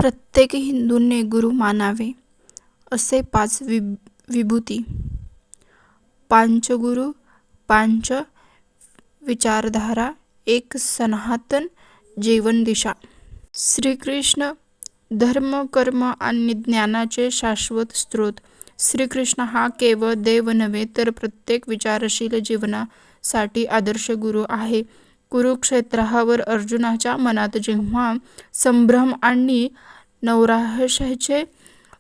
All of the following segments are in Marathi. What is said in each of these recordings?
प्रत्येक हिंदूने गुरु मानावे असे 5 विभूती. पांचगुरु, पांच विचारधारा, एक सनातन जीवन दिशा. श्रीकृष्ण धर्म, कर्म आणि ज्ञानाचे शाश्वत स्रोत. श्रीकृष्ण हा केवळ देव नव्हे तर प्रत्येक विचारशील जीवनासाठी आदर्श गुरु आहे. कुरुक्षेत्रावर अर्जुनाच्या मनात जेव्हा संभ्रम आणि नैराश्याचे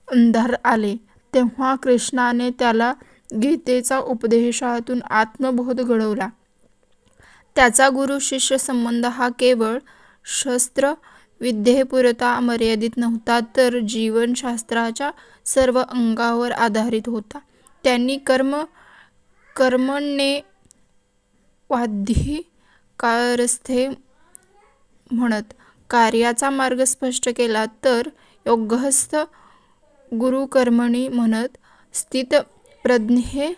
अंधार आले, तेव्हा कृष्णाने त्याला गीतेचा उपदेशातून आत्मबोध घडवला. त्याचा गुरु-शिष्य संबंध हा केवळ शस्त्र विद्येपुरता मर्यादित नव्हता, तर जीवनशास्त्राच्या सर्व अंगांवर आधारित होता. त्यांनी कर्मण्येवाधिकारस्थे म्हणत कार्याचा मार्ग स्पष्ट केला, तर योगस्थ गुरुकर्मणी म्हणत स्थितप्रज्ञतेचा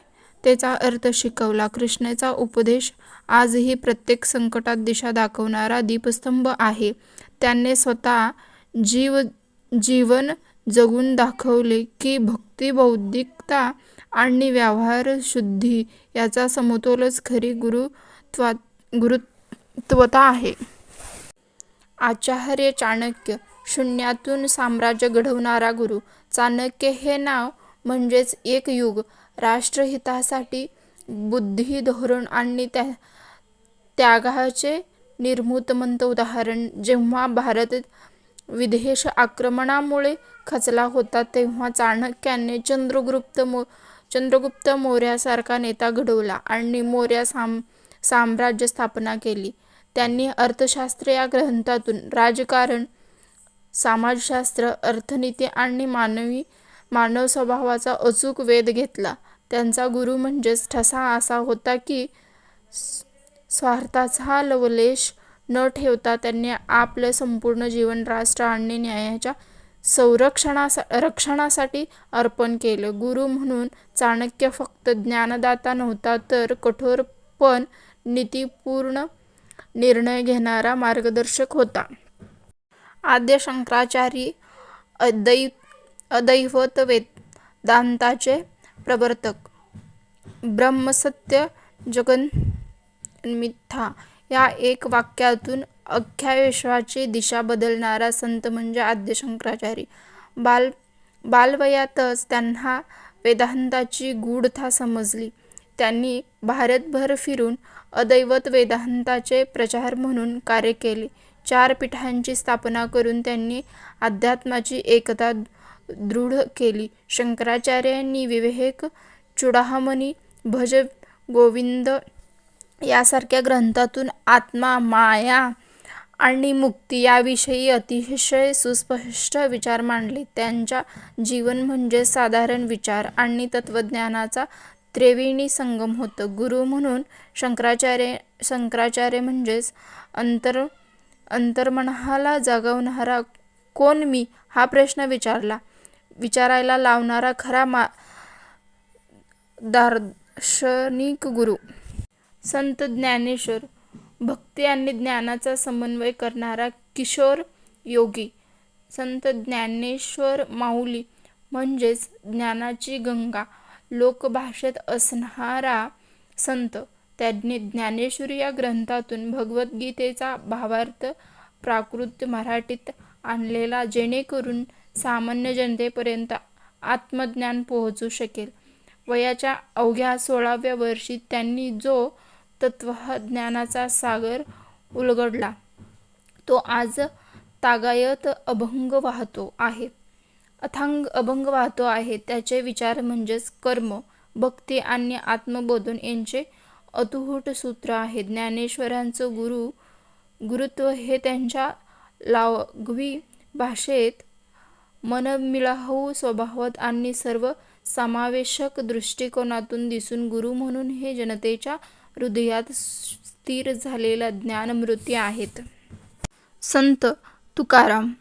अर्थ शिकवला. कृष्णाचा उपदेश आजही प्रत्येक संकटात दिशा दाखवणारा दीपस्तंभ आहे. त्याने स्वतः जीवन जगून दाखवले की भक्ती, बौद्धिकता आणि व्यवहारशुद्धी याचा समतोलच खरी गुरुत्वता आहे. आचार्य चाणक्य, शून्यातून साम्राज्य घडवणारा गुरु. चाणक्य हे नाव म्हणजेच एक युग. राष्ट्रहितासाठी बुद्धी, धोरण आणि त्यागाचे निर्मूर्तमंत उदाहरण. जेव्हा भारत विदेशी आक्रमणामुळे खचला होता, तेव्हा चाणक्याने चंद्रगुप्त मौर्यासारखा नेता घडवला आणि मौर्य साम्राज्य स्थापना केली. त्यांनी अर्थशास्त्र या ग्रंथातून राजकारण, समाजशास्त्र, अर्थनीती आणि मानव स्वभावाचा अचूक वेध घेतला. त्यांचा गुरु म्हणजेच ठसा असा होता की स्वार्थाचा लवलेश न ठेवता त्यांनी आपलं संपूर्ण जीवन राष्ट्र आणि न्यायाच्या रक्षणासाठी अर्पण केलं. गुरु म्हणून चाणक्य फक्त ज्ञानदाता नव्हता, तर कठोर पण नीतिपूर्ण निर्णय घेणारा मार्गदर्शक होता. आद्य शंकराचार्य अद्वैत वेदांताचे प्रवर्तक. ब्रह्मसत्य जगन्मिथ्या या एक वाक्यातून अख्ख्या विश्वाची दिशा बदलणारा संत म्हणजे आद्य शंकराचार्य. बालवयातच त्यांना वेदांताची गूढता समजली. त्यांनी भारतभर फिरून अद्वैत वेदांताचे प्रचारक म्हणून कार्य केले. 4 पीठांची स्थापना करून त्यांनी अध्यात्माची एकता दृढ केली. शंकराचार्यांनी विवेक चूडामणी, भज गोविंद यासारख्या ग्रंथातून आत्मा, माया आणि मुक्ती याविषयी अतिशय सुस्पष्ट विचार मांडले. त्यांच्या जीवन म्हणजे साधारण विचार आणि तत्त्वज्ञानाचा त्रिवेणी संगम होतं. गुरु म्हणून शंकराचार्य म्हणजेच अंतर्मनाला जागवणारा, कोण मी हा प्रश्न विचारायला लावणारा खरा दार्शनिक गुरु. संत ज्ञानेश्वर, भक्ती आणि ज्ञानाचा समन्वय करणारा किशोर योगी. संत ज्ञानेश्वर माऊली म्हणजेच ज्ञानाची गंगा लोकभाषेत असणारा संत. त्यांनी ज्ञानेश्वरी या ग्रंथातून भगवद्गीतेचा भावार्थ प्राकृत मराठीत आणलेला, जेणेकरून सामान्य जनतेपर्यंत आत्मज्ञान पोहोचू शकेल. वयाच्या अवघ्या 16व्या वर्षी त्यांनी जो तत्त्वज्ञानाचा सागर उलगडला, तो आज तागायत अभंग वाहतो आहे. त्याचे विचार म्हणजेच कर्म, भक्ती आणि आत्मबोधन यांचे अतूट सूत्र आहे. ज्ञानेश्वरांचं गुरुत्व हे त्यांच्या लघवी भाषेत, मनमिळावू स्वभावात आणि सर्वसमावेशक दृष्टिकोनातून दिसून गुरु म्हणून हे जनतेच्या हृदयात स्थिर झालेल्या ज्ञानमूर्ती आहेत. संत तुकाराम,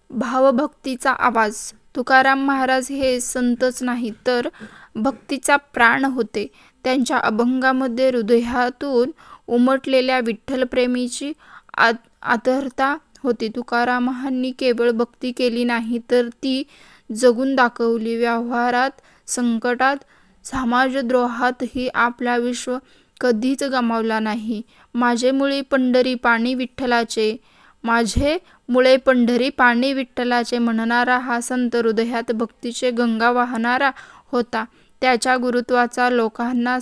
भावभक्तीचा आवाज. तुकाराम महाराज हे संतच नाही तर भक्तीचा प्राण होते. त्यांच्या अभंगामध्ये हृदयातून उमटलेल्या विठ्ठलप्रेमाची आर्तता होती. तुकारामांनी केवळ भक्ती केली नाही तर ती जगून दाखवली. व्यवहारात, संकटात, समाजद्रोहातही आपला विश्व कधीच गमावला नाही. माझे मुळे पंढरी पाणी विठ्ठलाचे, माझे मुळे पंढरी पाणी विठ्ठलाचे म्हणणारा हा संत हृदयात भक्तीचे गंगा वाहणारा होता. त्याच्या गुरुत्वाचा लोकांना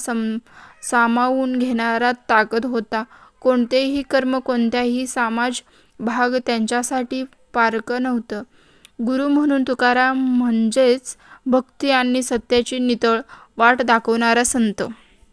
सामावून घेणारा ताकद होता. कोणतेही कर्म, कोणताही समाज भाग त्यांच्यासाठी पारकं नव्हतं. गुरु म्हणून तुकाराम म्हणजेच भक्ती आणि सत्याची नितळ वाट दाखवणारा संत.